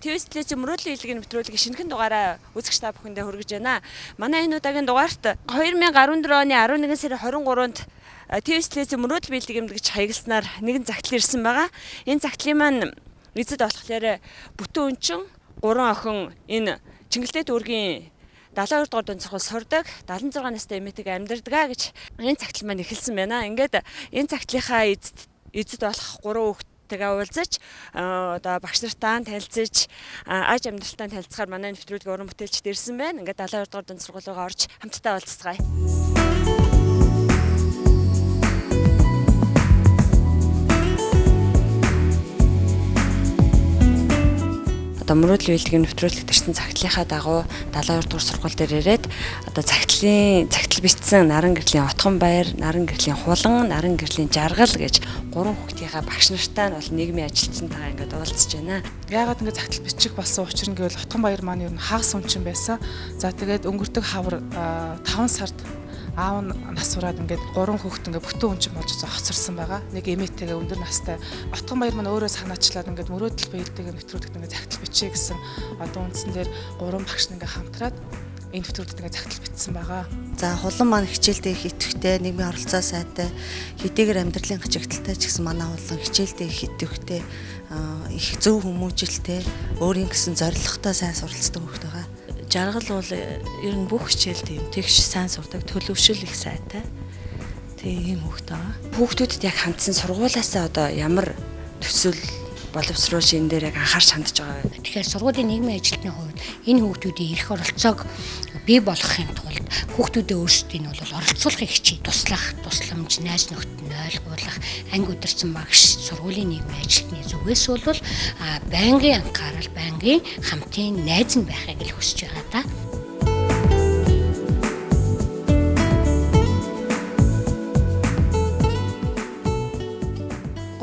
ТV телевизийн мөрөөдлийн хэлгийн нэвтрүүлгийн шинэхэн дугаараа үзэгч та бүхэндээ хүргэж байна. Манай энэ удаагийн дугаарт 2014 оны 11 сарын 23-нд ТV телевизийн мөрөөдлийн хэлгийн эмнэлэгч хаягдсанаар нэгэн загтал ирсэн байгаа. Энэ загтлын маань эзэд болохоор бүтэн өнчин 3 охин энэ Чингэлтэй дүүргийн 72 дугаар дунд сургууль сурдаг 76 настай эмээтэйг амьдардаг гэж энэ загтал маань эхэлсэн байна. Ингээд энэ загтлынхаа эзэд болох 3 хүүхэдтэйгээ уулзаж одоо багш нартаа танилцж аж амьдралтаа танилцахаар манай нэвтрүүлгийн уран бүтээлчд ирсэн байна. Ингээд 72 дугаар дунд сургуулигаа орж хамтдаа уулзцгаая. Одоо мөрөөдлийн хэлгийн нэвтрүүлэгт ирсэн загтлынхаа дагуу 72 дугаар сургууль дээр ирээд одоо загтал бичсэн Наран гэрлийн Отхон баяр, Наран гэрлийн Хулан, Наран гэрлийн Жаргал гэж 3 хүүхдийнхаа багш нартай нь бол нийгмийн ажилчнтайгаа ингээд уулзж байна. Яагаад ингээд загтал бичих болсон учир нь гэвэл Отхон баяр маань ер нь хагас үнчин байсан. За тэгээд өнгөрдөг хавар 5 сард аав нь нас ураад ингээд 3 хүүхэд ингээд бүтэн үнчин болж хоцорсон байгаа. Нэг эмээтэйгээ өндөр настай. Отхон баяр маань өөрөө санаачлаад ингээд мөрөөдөл биелдэг нэвтрүүлэгт ингээд загтал бичээ гэсэн одоо үндсэн дээр 3 багш ингээд хамтраад энэ нэвтрүүлэгт ингээд загтал бичсэн байгаа. За хулан маань хичээлдээ их идэвхтэй, нийгмийн оролцоо сайтай, хэдийгээр амьдралын хачигдaltaй ч гэсэн манай хулан хичээлдээ их идэвхтэй, их зөв хүмүүжлтэй, өөрийн гэсэн зорилготой сайн суралцдаг хүүхэд байгаа. Жаргал бол ер нь бүх хичээлд юм тэгш сайн сурдаг, төлөвшил их сайтай. Тэгээ ийм хүүхэд байгаа. Хүүхдүүдэд яг хандсан сургуулиасаа одоо ямар төсөл боловсрол шин дээр яг анхаарч хандж байгаа вэ? Тэгэхээр сургуулийн нийгмийн ажилтны хувьд энэ хүүхдүүдийн эрх оролцоог бий болгохын тулд хүүхдүүдээ өөрсдийг нь бол оролцуулахыг хичээ. Туслах, тусламж, найз нөхдөд нь ойлгуулах, анги удирдсан багш, сургуулийн нийгмийн ажилтны зүгээс бол байнгын анхаарал, байнгын хамтын найз нь байхыг л хүсэж байгаа да.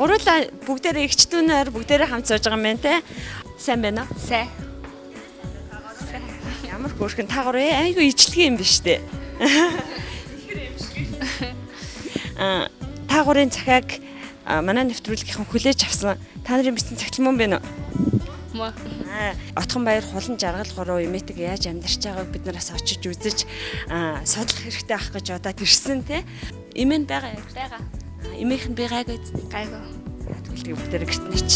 Гурлаа бүгдээрээ эгчдүүнээр бүгдээрээ хамт сууж байгаа юм байна те. Сайн байна уу? Сайн. Ямар хөөрхөн таагур айгүй ижлэг юм биш үү? Таагурын цахиаг манай нэвтрүүлгийнхэн хүлээж авсан. Та нарын бичсэн цагтл мөн байна уу? Мөн. Отхон баяр, Хулан, Жаргал 3 эмээтэйг яаж амьдарч байгааг бид нараас очиж үзэж судлах хэрэгтэй ах гэж удаад ирсэн те. Эмээ нь байгаа юу? Байгаа. Эмээх нь би гайгүй. Гайгүй. Тэгвэл бүгдээрээ гэртнеч.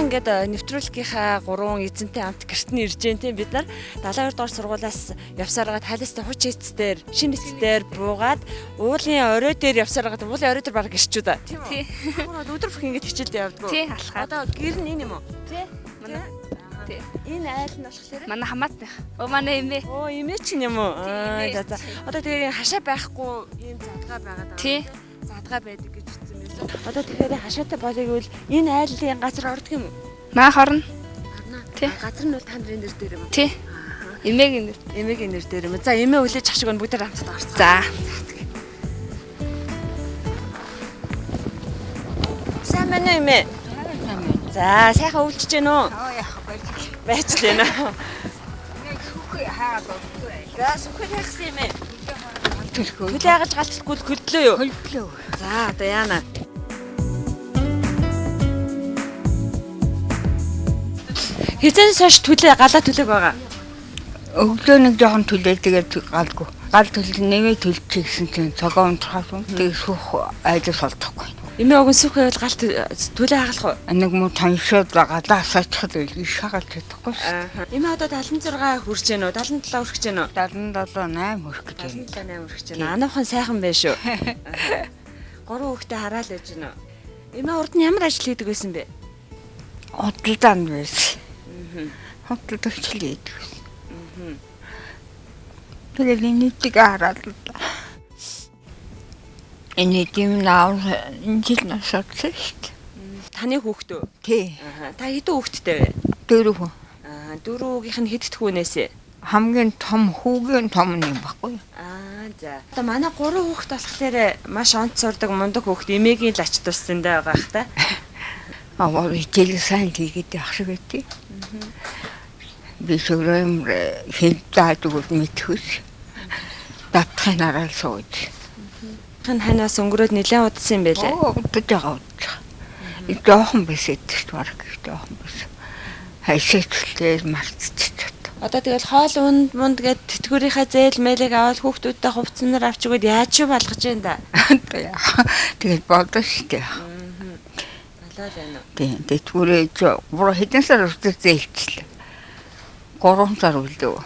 Ингээд нэвтрүүлгийнхаа 3 эзэнтэй хамт гэрт нь ирж гэн тийм бид нар 72 дугаар сургуулиас явсараад хайлттай хуч эцээр шинэ эцээр буугаад уулын орой дээр явсараад уулын орой дээр баг гэрчүүд аа тийм үү өдөр бүх ингээд хичээлд явдггүй тий алхаа одоо гэр нь энэ юм уу тий манай тий энэ айл нь болохоор манай хамаатны манай эмээ эмээ чинь юм уу за одоо тэгээ хашаа байхгүй ийм задгаа байгаад байгаа тий задгаа байдаг гэж хэлсэн байсан. Одоо тэгэхээр хашаатай болыг бол энэ айлын газар ордог юм уу? Маа хорно. Тий. Газар нь бол та нарын нэр дээр юм уу? Тий. Эмээгийн нэр. Эмээгийн нэр дээр юм уу? За эмээ хүлээж ах шиг бүгд хамтдаа гарцгаа. За. Сайн байна уу эмээ? За сайхан өвлөж гэнэ үү? Яг байж лээ нэ. хүүхээ хаагаад болдгоо. За сүхэл яахсан эмээ? Төлхөө. Хөл яагаж галтахгүй хөлдлөө юу? Хөлдлөө. За одоо яана. Хизээс хойш төлөө галаа төлөг байгаа. Өглөө нэг жоохон төлөө тэгээд галгүй. Гал төлөв нэгээ төлчих гэсэн чинь цогоо унтрахаас тэгээд сүх айдас олдохгүй. Эмээ уг сүхээ бол гал төлөө хагалах уу? Нэг муу таньшаад галаа асаачихад их шагалж чадахгүй шүү. Эмээ одоо 76 хүрч гэнэ үү? 77 хүрч гэнэ үү? 77 8 хүрэх гэж байна. 78 хүрч гэнэ. Анаахан сайхан байна шүү. 3 хүүхдээ хараал байж гэнэ. Эмээ урд нь ямар ажил хийдэг байсан бэ? Хөдөлтөнд байсан. Хөдөлтөнд хийдэг. Тэгээд нийтийг хараад энэ тийм наа энэ жил насаадсан шүү дээ. Таны хүүхдөө? Тий. Та хэдэн хүүхэдтэй вэ? 4 хүн. Дөрөвгийнх нь хэдд хүүнээс? Хамгийн том хүүгийн том юм баггүй. За. Одоо манай 3 хүүхэд болохоор маш онц сурдаг мундаг хүүхэд эмээгийн лач туссандаа байгаа хта. Аа хичээл сайн хийгээд явах шиг байдгийг. Би шуурам хинтаад өгөх мэдхүс. Татхын арал сууж. Хэн ханаас өнгөрөөд нэлээд удсан юм байлээ. Удаж байгаа удаж. И жоохон бисэд баг жоохон бис. Хайшаачлээ марцчихад. Одоо тэгэл хоол унд гээд тэтгэврийнхаа зээл мэлэг аваад хүүхдүүдтэй хувцснаар авч өгöd яаж ч болгож юм да. Тэгээд болдоо штэ. Болоод байна уу? Тийм тэтгэврээ бүр хэдэн сар үргэлж зээлчлээ. 3 сар үлдээ.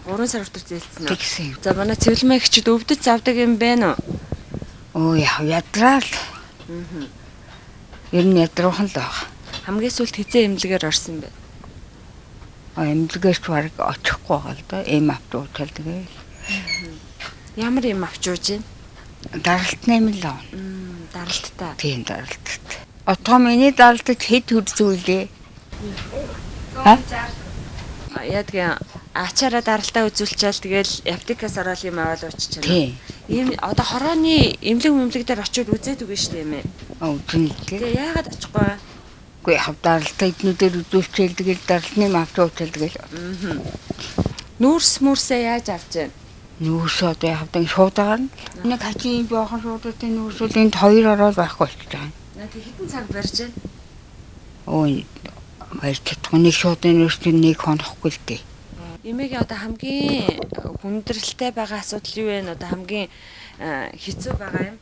3 сар хүртэл зээлсэн үү? Тэгсэн. За манай цэвэрлэмээ гिचд өвдөж завдаг юм байна уу? Оо ядраал. Ер нь ядруухан л байгаа. Хамгийн сүүлд хизээ эмнэлгээр орсон бэ? Эмнэлгээс баг очихгүй байгаа л да. Эм авч уучаал тэгээ. Ямар юм авч ууж байна? Даралт 8 л авна. Даралттай. Тийм даралттай. Отгоо миний даралтад хэд хурц үлээ. Ха? Яадгийн ачаараа даралтаа үзүүлчихэл тэгэл аптекаас ороод юм аваад ууччихна. Тийм. Ийм одоо хорооны эмнэлэг дээр очиод үзээд үгүй шүү дээ юм ээ. Үгүй ээ. Тэгээ яагаад очихгүй вэ? Гүй хав даралтаа эднүүдээр үзүүлчихэл тэгэл даралтны авч уучаал тэгэл. Нүүрсээ яаж авч байна? Нүүрс одоо хавдан шуудагаар нь. Нэг хачийн жоохон шуудатын нүүрсүүд энд 2 ороод байхгүй болчихж байгаа. Тэг хэдэн цаг барьж байна? Ой баяр чадхны шуудын нүүрсийн нэг хонохгүй л дээ. Эмээгийн одоо хамгийн хүндрэлтэй байгаа асуудал юу вэ? Одоо хамгийн хэцүү байгаа юм?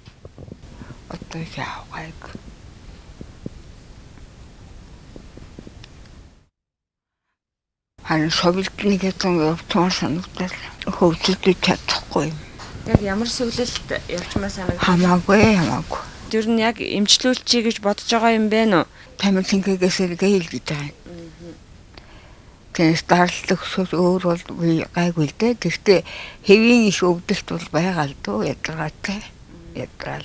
Одоо яавгайг. Харин совилтны гэсэн явцсан санагдал хөвчөлдөж чадахгүй юм. Яг ямар сүглэлт явчмаа санагдав? Хамаагүй. Тэр нь яг эмчлүүлчихье гэж бодож байгаа юм бэ нөө? Тамил хингээсээ гээл гэж байгаа. Тэгээс даралт өгсөж өөр бол гайгүй л дээ. Гэхдээ хэвийн их өвдөлт бол байгаа л дөө ядаргаатай. Ядраал.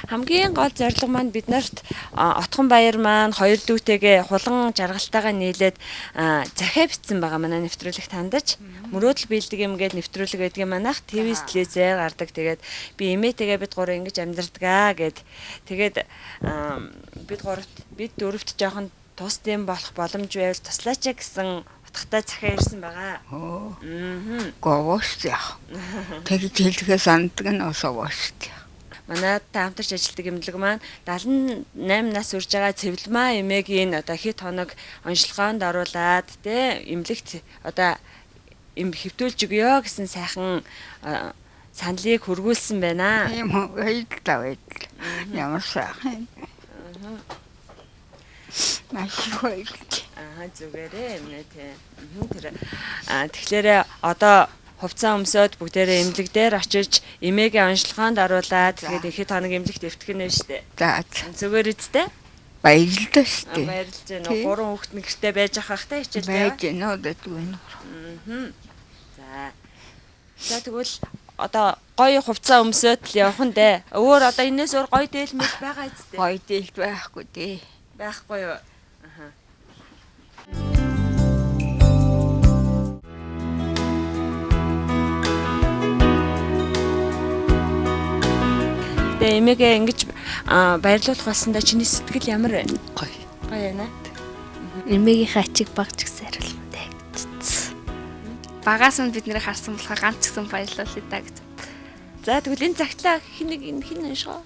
Хамгийн гол зорилго маань бид нарт Отхон баяр маань хоёр дүүтэйгээ хулан жаргалтайгаа нийлээд захиа битсэн байгаа манай нэвтрүүлэг тандаж мөрөөдөл биелдэг юм гээд нэвтрүүлэг байдгийн манайх ТV телевизээр гардаг. Тэгээд би эмээтэйгээ бид гурав ингэж амьдардгаа гэд тэгээд бид дөрөвт жоохон тус дэм болох боломж байвал туслаач гэсэн утгатай захиа ирсэн байгаа. Говош яах. Тэгж хэлэхээ санддаг нь осовош. Манайтай хамтарч ажилладаг эмнэлэг маань 78 нас үрж байгаа цэвэрлэмаа эмээгийн одоо хэд хоног онцлогоонд оруулаад эмнэлэгт одоо хэвтүүлж өгөө гэсэн сайхан саналыг хөргүүлсэн байна. Тийм үү, баярлалаа. Ямар сайхан. Маш баярлалаа. Зүгээрээ эмнэ тий. Тэгэхээр одоо хувцас өмсөд бүгдээрээ эмнэлэг дээр очиж эмээгийн онцлогоонд оруулаад тэгээд ихэд хоног эмнэлэгт эвтгэнэ штэ. За зүгээр үсттэй. баярлалаа штэ. Баярлж байна. 3 хүүхэд нэг гэртээ байж ахах та хичээл байж гэнэ өдөөг байна. За тэгвэл одоо гоё хувцас өмсөд л явах нь дээ. Өөр одоо энэс өөр гоё дээлмэл байгаа үсттэй. Гоё дээлт байхгүй дээ. Байхгүй юу? Тэгээ эмээгээ ингэж баярлуулах болсондоо чиний сэтгэл ямар вэ? Гоё. Гоё байна. Эмээгийнхээ ачиг багч гэсэн хариулттай гэж. Багаас нь бид нэр харсан болохоор ганц ч гэсэн баярлалаа даа гэж. За тэгвэл энэ цагтлаа хин уншгаа.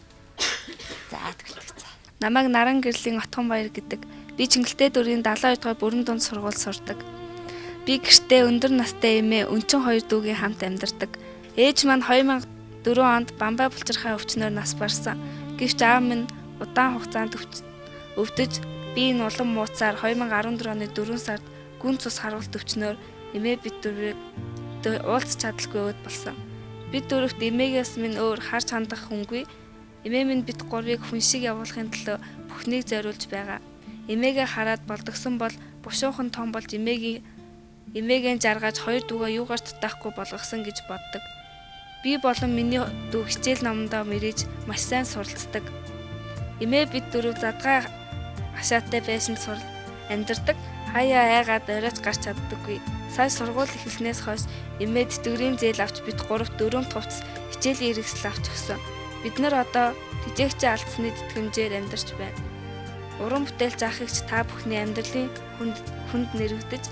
За тэгвэл. Намайг Наран гэрлийн Отхон баяр гэдэг. Би Чингэлтэй дүүрийн 72 дугаар бүрэн дунд сургууль сурдаг. Би гэртээ өндөр настай эмээ өнчин хоёр дүүгийн хамт амьдардаг. Ээж маань 2004 онд Бамбай булчирхай өвчнөөр нас барсан. Гэвч аав минь удаан хугацаанд өвдөж би энэ улам мууцаар 2014 оны 4 сард гүн цус харуулт өвчнөөр эмээ бид дөрвийг уулзч чадалгүй өд болсон. Бид дөрөвт эмээгээс минь өөр харж хандах хүнгүй. Эмээ минь бид гурвыг хүн шиг явуулахын төлөө бүхнийг зориулж байгаа. Эмээгээ хараад болдгсон бол бушуухан том болж эмээгийн жаргаж хоёр дүүгээ юугаар тутаахгүй болгосон гэж боддог. Би болон миний дүү хичээл номдоо мэрэж маш сайн суралцдаг. Эмээ бид дөрөв задгай хашаатай байсан амьдардаг. Хаяа айгаад оройч гарч чаддаггүй. Сая сургууль эхэлснээс хойш эмээ тэтгэврийн зээл авч бид 3-4 хувцас хичээлийн хэрэгсэл авч өгсөн. Бид нар одоо тэжээгчээ алдсны тэтгэмжээр амьдарч байна. Уран бүтээл заахыгч та бүхний амьдралын хүнд нэрвэгдэж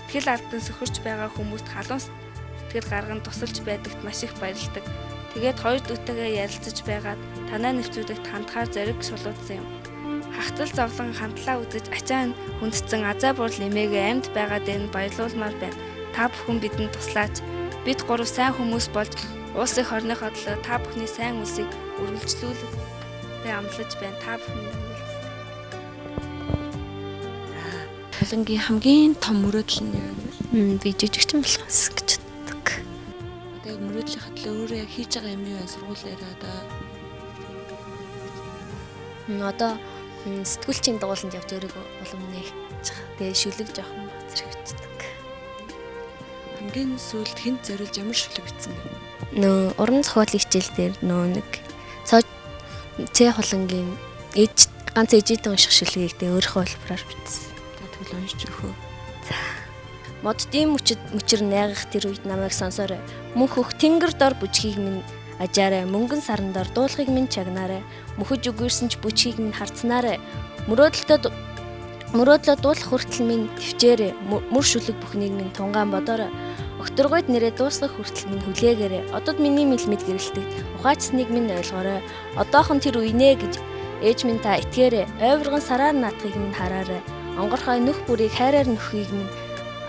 итгэл алдан сөхөрч байгаа хүмүүст халуун сэтгэл гарган тусалж байдагт маш их баярлагдав. Тэгээд хоёр дүүтэйгээ ярилцаж байгаад танай нэвтрүүлэгт хандхаар зориг шулуудсан юм. Хахтал зовлон хандлаа үзэж ачаа хүндсэн азаа бурл эмээгээ амьд байгаа дээр нь баярлуулмаар байна. Та бүхэн бидэнд туслаач. Бид 3 сайн хүмүүс болж улс их орныхоо төлөө та бүхний сайн үлсийг үргэлжлүүлэхээ амлаж байна. Та бүхэн Солонгийн хамгийн том мөрөөдөл нь юу вэ? Би жижигчин болохоос гэж боддог. Одоо яг мөрөөдлийн хатлаа өөрөө яг хийж байгаа юм юу вэ? Сургуулиараа Одоо сэтгүүлчийн дагууланд явж өөрийгөө улам нээх. Тэгээ шүлэг жоохон зэрэгчдэг. хамгийн сүүлд хэн зориулж ямар шүлэг бичсэн бэ? Нөө уран зохиолын хичээл дээр нэг цэ холонгийн ганц ээжийн унших шүлгийг дээ өөрийнхөө хэлбэрээр бичсэн. Тэгвэл уншиж өгөө. Моддын мөчөр найгах тэр үед намайг сонсоорой. Мөнх хөх тэнгэр дор бүжгийг минь ажаарай. Мөнгөн саран дор дуулахыг минь чагнаарай. Мөхөж үгүйрсэн ч бүжгийг минь харцнаарай. Мөрөөдлөө дуулах хүртэл минь төвчээрэй. Мөр шүлэг бүхнийг минь тунгаан бодоорой. Өгтөргойд нэрээ дуусгах хүртэл минь хүлээгээрэй. Одод миний мэлмэд гэрэлтэг. Ухаачсныг минь ойлгоорой. Одоохон тэр үинэ гэж ээж минь та итгээрэй. Ойвргон сараар наадахыг минь хараарай. Онгорхой нөх бүрийг хайраар нөхөхийг минь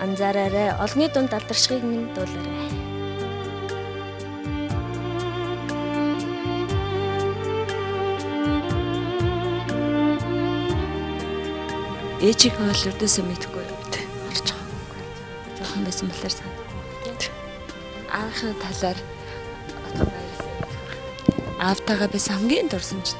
анзаараарай. Олны дунд алдаршихыг минь дуулаарай. Ээжийг бол өрдөөсөө мэдхгүй харж байгаагүй. Жохон байсан болохоор санагдав. Аахын талаар аавтайгаа байсан хамгийн дурсан ч.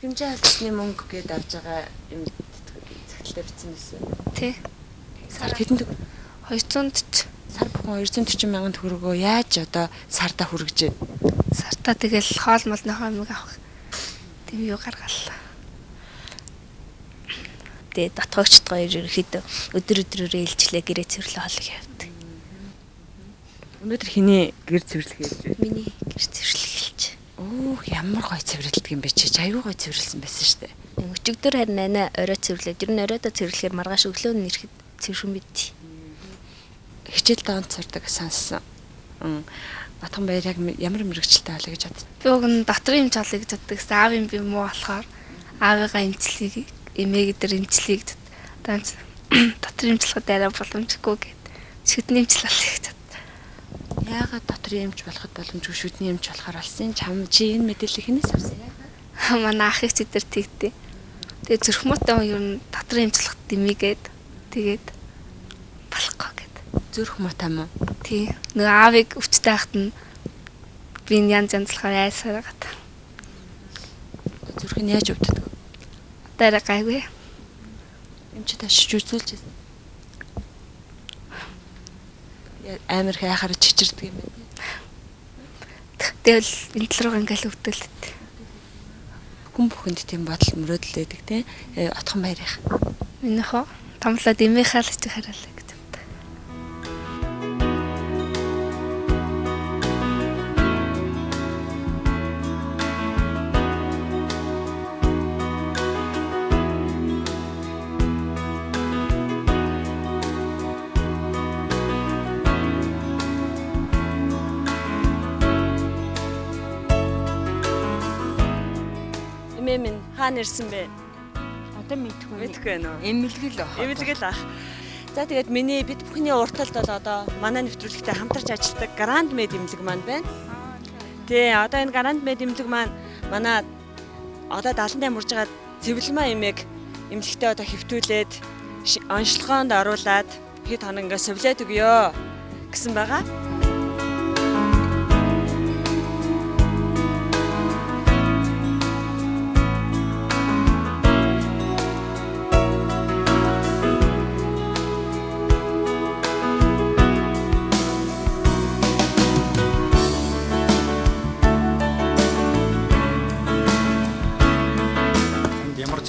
Хэмжээ алдсны мөнгө гээд авж байгаа юм захиалтай бичсэн байсан. тий. Сар хэдэн 240 сар бүхэн 240 мянган төгрөгөө яаж одоо сарда хүргэж сартаа тэгэл хоол молны хоймыг авах. Тэм юу гаргалаа. Тэгээ дотгоогчд гоё ерөөхдөө өдөр ээлжлээ гэрээ цэвэрлээ хоолыг явдаг. өнөөдөр хэний гэр цэвэрлэх хийж байна? Миний гэр цэвэрлэх хэлж. Оо ямар гоё цэвэрлдэг юм бэ чи? Аюу гоё цэвэрлсэн байсан шүү дээ. Өчигдөр харин анаа орой цэвэрлээд ер нь оройдоо цэвэрлэхээр маргааш өглөө нь ирэхэд цэвэрхэн бид. Хичээл даанд сурдаг сонссон. Батхан баяр яг ямар мэрэгчлээ болоо гэж бодсон. Би уг нь дотрын эмч олё гэж боддог. Аавын би муу болохоор аавыгаа эмчлэгийг эмээгээ дээр эмчлэгийг одоо дотрын эмчлэхэд арай боломжгүй гэд шүдний эмчл олё гэж боддог. Яагаад дотрын эмч болоход боломжгүй шүдний эмч болохоор алсын чи энэ мэдээллийг хинээс авсан яа? Манай ах их зэдэр тэгтээ. Тэгээ зүрх муутай ер нь дотрын эмчлэх дэмийгээд тэгээд болохгүй гэд. Зүрх муутай мó. Тий. Нэг аавыг өвчтэй хахад нь би янз янзлахаар айсараад. Зүрх нь яаж өвддөг? Дараа гайгүй. Эмч ташиж үзүүлж байсан. Амар хайхаар чичирдэг юм байна. Тэгэл энэ тал руу ингээл өвдөлт. Хүн бүхэнд тийм бодол мөрөөдөл байдаг тийм. Отхон баярах. Минийхөө томлоод эмэхэл ч хараалаа гэж боддог. Эмээ минь хаана ирсэн бэ? Одоо мэдхгүй. Мэдхгүй байна уу? Эмэлгэл ах. Эмэлгэл ах. За тэгээд бид бүхний урталд бол одоо манай нэвтрүүлэгтэй хамтарч ажилладаг Grand Med эмнэлэг маань байна. Тий, одоо энэ Grand Med эмнэлэг маань манай одоо 78 урж байгаа Цэвэлмаа эмээг эмнэлэгтээ одоо хэвтүүлээд онцлогоонд оруулаад хэд хоног ингээ сувлээд өгөө гэсэн байгаа.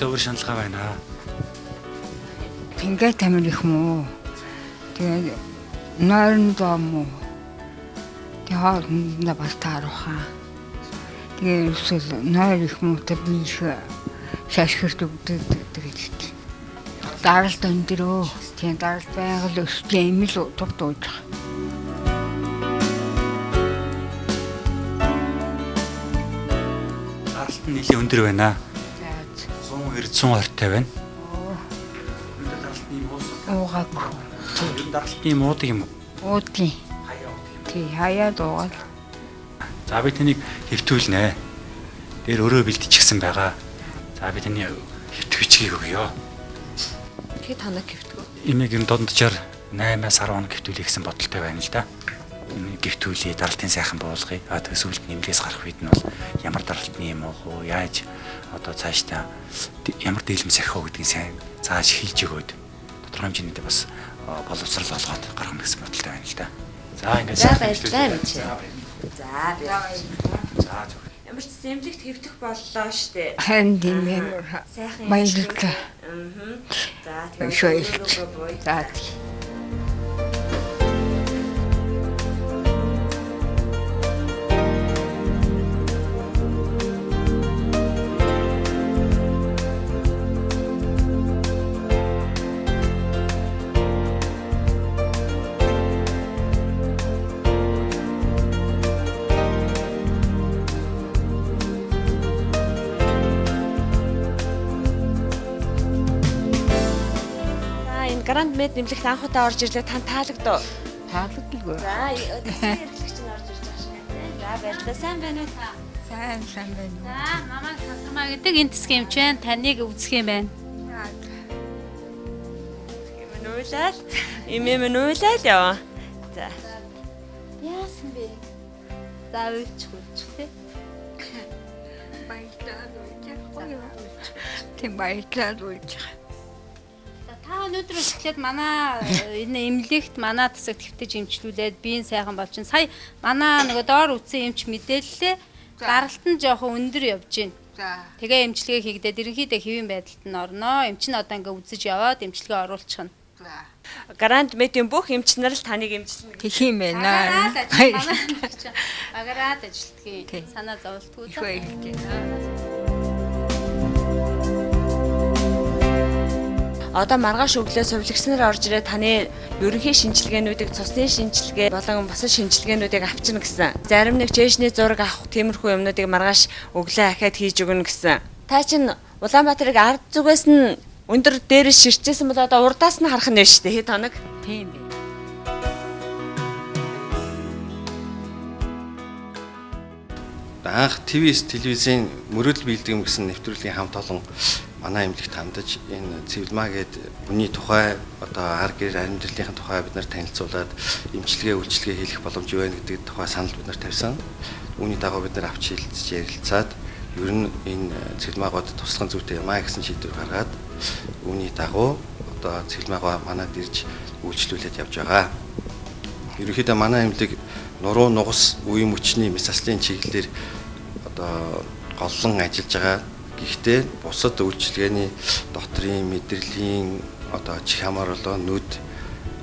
Зөвөр шаналгаа байна. Пингээ тамир их муу. Тэгээд нойрон доо. Тэгээд хоолнд бас тааруухан. Тэгээд өсөл нойр их муутай би их шашгирт өгдөг гэж. Даралт өндөрөө. Тэгээд даралт байгаль өстэй юм л дурдууж. Даралт нь нэлийн өндөр байна. 120 байна. Өндөр даралтны муус. Уугаагүй. Өндөр даралтны муудаг юм уу? Уудгийн. Тий, хаяа дуугаад. За би таныг хэвтүүлнэ. Дээр өрөө бэлтчихсэн байгаа. За би таны хэвтвичгийг өгье. Хэд хоног хэвтгөө? Имийг ер нь дунджаар 8-аас 10 хоног хэвтүүлэх гэсэн бодолтой байна л да. Гэвтүүлээ, даралтын сайхан буулгая. Тэгээд сүүлд нэмлээс гарах үед нь бол ямар даралтны юм уу, яаж одоо цаашдаа ямар дээлмс ахих уу гэдгийг сайн зааж хэлж өгөөд тодорхой хэмжээний бас боловсрал олгоод гаргах гэсэн бодолтой байна л да. За ингээд баярлалаа юм чи. За ямар ч эмнэлэгт хэвтэх боллоо штэ. Харин тийм юм. Сайхан баярлалаа. За тэгээд За. Гранд Мед нэмлэгт анх удаа орж ирлээ тань таалагдав. Таалагдaltaгүй. За өдөртөө хэрэглэгч нь орж ирж байгаа шиг байна. За баярлалаа. Сайн байна уу та? Сайн байна. За намайг Сансармаа гэдэг энэ тэсгийн эмч байна. Таныг үзэх юм байна. Минуулаад минуулаад яа. За. Яасан бэ? За үйлчлүүлж тээ. Тийм баярлалаа үйлч. Та өнөөдрөөс эхлээд манай энэ эмнэлэгт манай тасаг твтэж эмчлүүлээд биеийн сайхан болчихно. Сая манай нөгөө доор үтсэн эмч мэдээллээ. Даралт нь жоохон өндөр явж байна. За. Тэгээ эмчилгээ хийгдээд ерөнхийдөө хэвийн байдалд нь орноо. Эмч нь одоо ингээ үзэж яваад эмчилгээ оруулчих нь. За. Гранд Медийн бүх эмч нар л таныг эмчилнэ. Тэг юм байна. Агараад ажилтгийг санаа зовлтгүй. Одоо маргааш өглөө сувлагчнаар орж ирээд таны ерөнхий шинжилгээнүүдийг цусны шинжилгээ болон бусад шинжилгээнүүдийг авчирна гэсэн. Зарим нэг жэшний зураг авах тиймэрхүү юмнуудыг маргааш өглөө ахаад хийж өгнө гэсэн. Та чинь Улаанбаатарыг ард зүгээс нь өндөр дээрээс ширчээсэн бол одоо урдаас нь харах нь байна шүү дээ. Хэд хоног? Тийм ээ. Анх телевизийн мөрөөдөл биелдэг гэсэн нэвтрүүлгийн хамт олон манай эмнэлэгт хамтаж энэ цэвэлмаа гэдэг хүний тухай одоо ар гэр амьдралын тухай бид нар танилцуулаад эмчилгээ үйлчилгээ хийх боломж юу вэ гэдэг тухай санал бид нар тавьсан. Үүний дагуу бид нар авч хэлцэж ярилцаад ер нь энэ цэвэлмаагууд туслахын зүйтэй юм а гэсэн шийдвэр гаргаад үүний дагуу одоо цэвэлмаагаа манад ирж үйлчлүүлээд явж байгаа. Ерөнхийдөө манай эмнэлэг нуруу нугас үе мөчний месаслын чиглэлээр одоо голлон ажиллаж байгаа. Гэхдээ бусад үйлчилгээний дотрийн мэдрэлийн одоо чих хамаар болоо нүд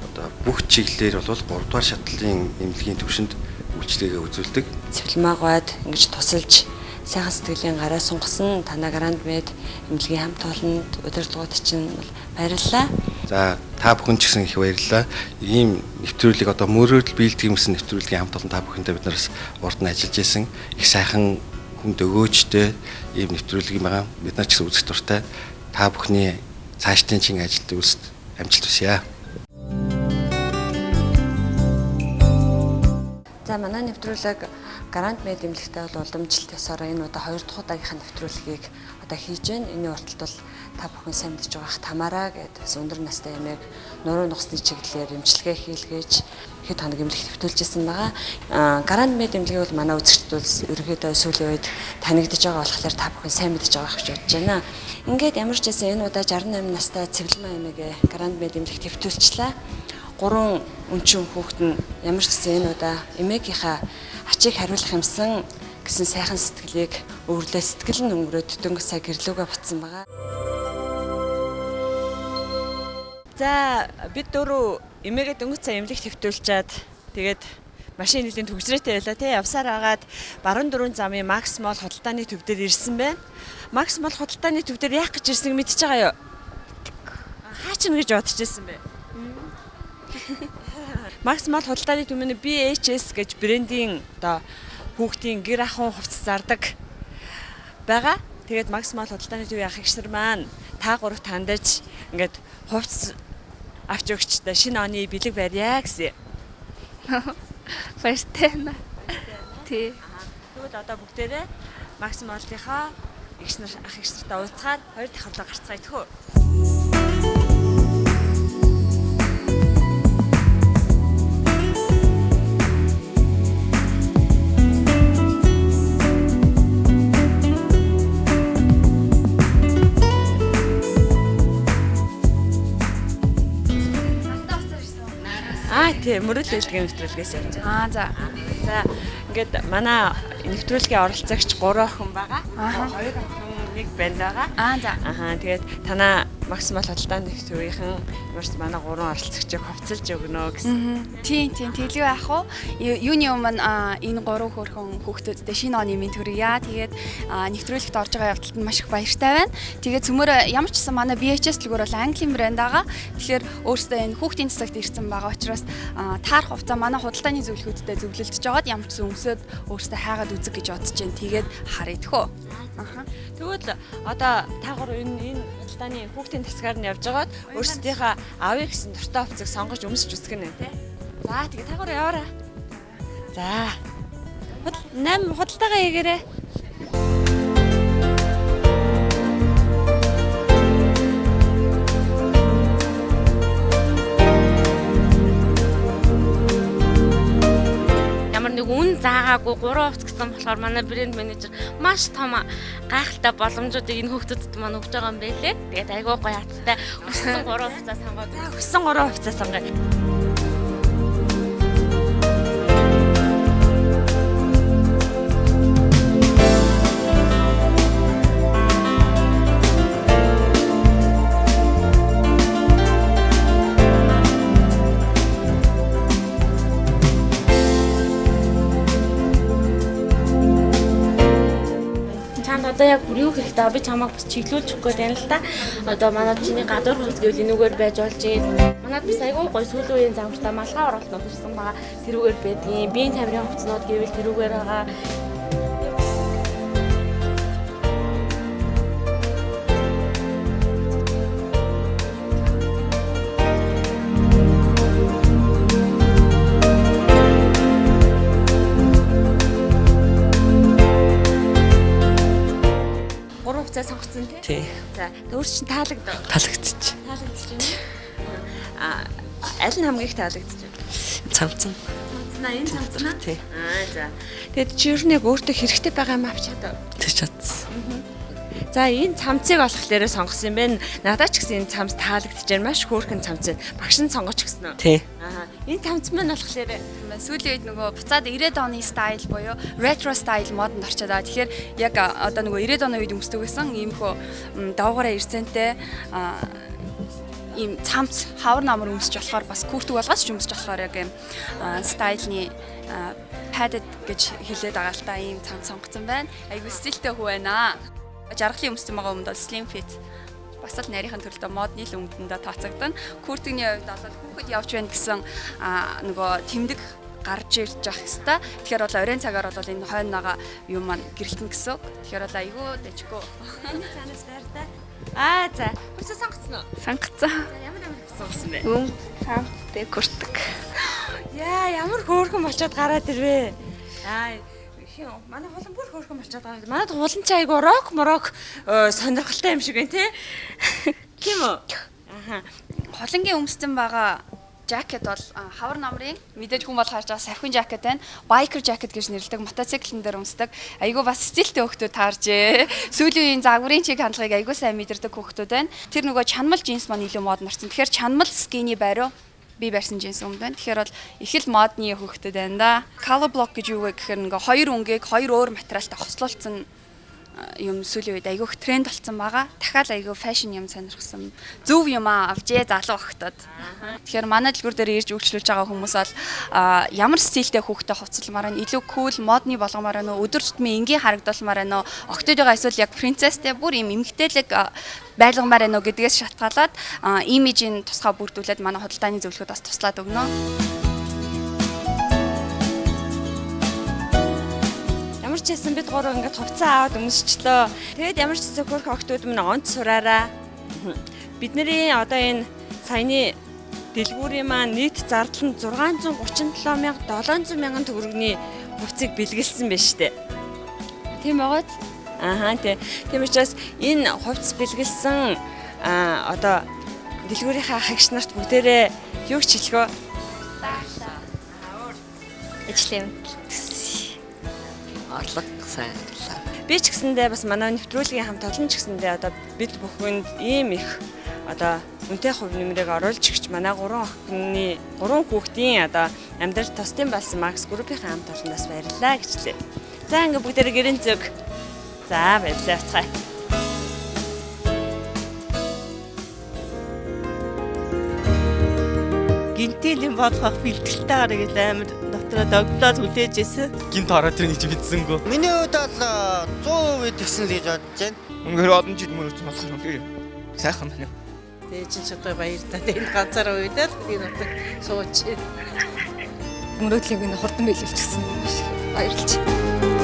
одоо бүх чиглэлээр бол 3 дугаар шатлалын эмнэлгийн түвшинд үйлчилгээгээ үзүүлдэг. Цэвэлмаагад ингэж тусалж сайхан сэтгэлийн гараа сунгасан танаа Гранд Мед эмнэлгийн хамт олонд удирдлагууд чинь баярлалаа. За та бүхэн ч гэсэн их баярлалаа. Ийм нэвтрүүлэг одоо мөрөөдөл биелдэг юмсан нэвтрүүлгийн хамт олон та бүхэндээ бид нараас урд нь ажиллаж исэн их сайхан хүнд өгөөжтэй ийм нэвтрүүлэг юм байгаа. Бид нар ч гэсэн үзэх дуртай. Та бүхний цаашдын чин ажилд үлсэд амжилт хүсье. За манай нэвтрүүлэг Гранд Мед эмнэлэгтэй бол уламжлалт ёсоор энэ удаа 2 дахь удаагийнхаа нэвтрүүлгийг одоо хийж байна. Энийн урталт бол та бүхэн сайн мэдж байгаа ах Тамара гэдэг өндөр настай эмээг нуруу нухсны чиглэлээр эмчилгээ хийлгээж хэд хоног эмнэлэгт хэвтүүлжсэн байгаа. Гранд мед эмнэлгийг бол манай үзэгчд бол ерөнхийдөө сүүлийн үед танигдж байгаа болохоор та бүхэн сайн мэдж байгаа гэж бодож байна. Ингээд ямар ч байсан энэ удаа 68 настай цэвэрлэмаа эмээгээ гранд мед эмнэлэгт хэвтүүлчлээ. 3 өнчин хүүхэд нь ямар ч гэсэн энэ удаа эмээгийнхаа ачийг хариулах юмсан гэсэн сайхан сэтгэлийг өвөрлөө сэтгэл нь өнгөрөөд дөнгөж сая гэрлүүгээ батсан байгаа. За бид дөрөв эмээгээ дөнгөж сая эмнэлэгт хэвтүүлчихэд тэгээд машин нэлийн төгсрөөтэй байлаа тий явсаар агаад баруун дөрвөн замын Максмол худалдааны төв дээр ирсэн байна. Максмол худалдааны төв дээр яах гэж ирснийг мэдчихэж байгаа юу? Хаачин гэж бодож ирсэн бэ? Максмол худалдааны төв нь BHS гэж брендийн одоо хүүхдийн гэр ахуйн хувцас зардаг байгаа. Тэгээд Максмол худалдааны төв ах ихсэр маань та гуравт хандаж ингээд хувцас авч өгчтэй шинэ оны бэлэг барья гэсэн. Баяртай. Тий. Тэгвэл одоо бүгдээрээ Максмолынхаа ах эгч нартай уулзахаар хоёр давхарлаа гарцгаая тхөө. Тийм, мөрөдөл бэлтгэн нэвтрүүлгээс явж байна. За. За, ингээд манай нэвтрүүлгийн оролцогч 3 охин байгаа. 2 охин нэг банд байгаа. За. Тэгээд танаа Максмол худалдааны төвийнхэн ямарч манай 3 оролцогчийг хувцалж өгнө гэсэн. Тийм, тэлгүй яах вэ? Юуны өмнө энэ 3 хөрхөн хүүхдүүдтэй шинэ оны минь төрөйя. Тэгээд нэвтрүүлэгт орж байгаа явдалд нь маш их баяртай байна. Тэгээд цөмөр ямар ч гэсэн манай BHS дэлгүүр бол Английн брэнд байгаа. Тэгэхээр өөрөөсөө энэ хүүхдийн цэцэгт ирсэн байгаа учраас таарах хувцас манай худалдааны зөвлөхүүдтэй зөвлөлдөж байгаад ямар ч гэсэн өмсөд өөрөөсөө хайгаад үзэг гэж бодож байна. Тэгээд харъя тэхөө. Тэгвэл одоо та гур энэ худалдааны хүүхдийн тасгаар нь явж байгаад өөрсдийнхээ авъя гэсэн дуртай хувцасыг сонгож өмсөж үзэх нь тий. За тэгээ та гур яваарай. За. 8 худалдаагаа хийгээрэй. Үн заагаагүй 3 хувц гэсэн болохоор манай брэнд менежер маш том гайхалтай боломжуудыг энэ хүүхдүүдэд маань өгч байгаа юм байлээ. Тэгээд айгүй гоё хаттай өссөн 3 хувцас сонгоод өссөн 3 хувцас сонгоё. Одоо яг бүр юу хэрэгтэй би чамайг бас чиглүүлж өгөх гээд байна л да. Одоо манай чиний гадуур хувцас гэвэл энүүгээр байж болж юм. Манайд бас айгүй гоё сүүлийн үеийн замбартаа малгай оролтнууд ирсэн байгаа. Тэрүүгээр байдгийн. Биеийн тамирын хувцснууд гэвэл тэрүүгээр байгаа. Сонгоцсон тий. За, өөр чинь таалагдав. Таалагдчих. Аль нь хамгийн их таалагдчих вэ? Цамцсан. Энэ цамцнаа? Тий. За. Тэгэд чи ер нь яг өөртөө хэрэгтэй байгаа юм авч чадав. Тэг чадсан. За, энэ цамцыг олохлээрээ сонгосон юм байна. Надад ч гэсэн энэ цамц таалагдчих байна. Маш хөөрхөн цамц. Багш нь сонгоч гэсэн үү? Тий. Энэ цамц маань болохоор сүүлийн үед нөгөө буцаад 90-ад оны стайл буюу ретро стайл модонд орчод байгаа. Тэгэхээр яг одоо нөгөө 90-ад оны үед өмсдөг байсан иймхүү доогоороо ирсэнтэй ийм цамц хавар намар өмсөж болохоор бас күртэг болгоос ч өмсөж болохоор яг ийм стайлны padded гэж хэлээд байгаа л та ийм цамц сонгоцсон байна. Айгу стилтэй хүү байна. Жаргалын өмссөн байгаа өмнөд slim fit бас л нарийнхан төрөлтөө модны л өмдөндөө тооцогдсон. Күртэгний хувьд бол хүүхэд явж байна гэсэн нөгөө тэмдэг гарч ирж явах хэвээр. Тэгэхээр бол оройн цагаар бол энэ хойноогоо юм маань гэрэлтэн гэсэн. Тэгэхээр бол айгүй дэжгүй. цаанаас байртай. За. Хүчээ сонгоцсон уу? Сонгоцсон. Ямар сонгосон бэ? Цамцтай күртэг. Ямар хөөрхөн болчиход гараад ирвэ. Тийм үү. Манай хулан бүр хөөрхөн болчиход байгаа. Манайд хулан чи айгу рок морок сонирхолтой юм шиг байна тий. Тийм үү? Аха. Холонгийн өмссөн байгаа жакет бол хавар намрын мэдээж хүн бол харж байгаа савхин жакет байна. Biker jacket гэж нэрлэдэг. Мотоциклэн дээр өмсдөг. Айгу бас стилтэй хөхтүүд тааржээ. Сүүлийн үеийн загварын чиг хандлагыг айгу сайн мэдэрдэг хөхтүүд байна. Тэр нөгөө чанмал джинс маань илүү мод нарсан. Тэгэхээр чанмал skinny байруу би барьсан джинс өмд байна. Тэгэхээр бол их л модны хөхтүүд байна да. Color block гэж юу вэ гэхээр нөгөө хоёр өнгийг хоёр өөр материалтай хослуулсан юм сүүлийн үед айгүйх тренд болсон байгаа. Дахиад айгүй фэшн юм сонирхсан. Зөв юм авчээ залуу хөхтөд. Тэгэхээр манай дэлгүүр дээр ирж үйлчлүүлж байгаа хүмүүс бол ямар стилтэй хүүхдэд хувцалмаар байна. Илүү кул, модны болгомоор байна уу? Өдөр тутмын энгийн харагдуулмаар байна уу? Октодыгаа эсвэл яг принцесстэй бүр юм эмгтээлэг байлгамаар байна уу гэдгээс шалтгаалаад имижийн тусгай бүрдүүлээд манай худалдааны зөвлөгөөд бас туслаад өгнө. Ямар ч байсан бид гурав ингээд хувцас аваад өмсчлөө. Тэгээд ямар ч зөвхөн охтууд минь онц сураараа. Бидний одоо энэ саяны дэлгүүрийн маань нийт зардал нь 637,700 төгрөгийн хувцсыг бэлгэлсэн байна штэ. Тийм байгааз? Ааха тийм учраас энэ хувцс бэлгэлсэн одоо дэлгүүрийнхаа хагш нарт бүгдээрээ юу ч хэлэхөө. Ажлын Орлого сайнлаа. Би ч гэсэндээ бас манай нэвтрүүлгийн хамт олон ч гэсэндээ одоо бид бүхэнд ийм их одоо үнэтэй хувь нэмрийг оруулж өгч манай 3 хүүхдийн одоо амьдрал тусдын болсон Max Group-ийн хамт олондоос баярлалаа гэжлээ. За ингээ бүгдээрээ гэрэн зүг. За баярлалаа. Гинтэл юм болгох бэлтгэлтэй гараг гэж амар дотроо догтлоо хүлээж ирсэн. Гинт хараад тэр гэж мэдсэнгөө. Миний хувьд бол 100% тэгсэн л гэж бодож байна. Үнэхээр олон жил мөрөж болохоор үнэхээр сайхан байна. Тэгээ чинь чодой баяр та энэ ганцаараа уйлаад энэ утга сууч. Мөрөөдлийг нь хурдан биелүүлчихсэн. Баярлалаа.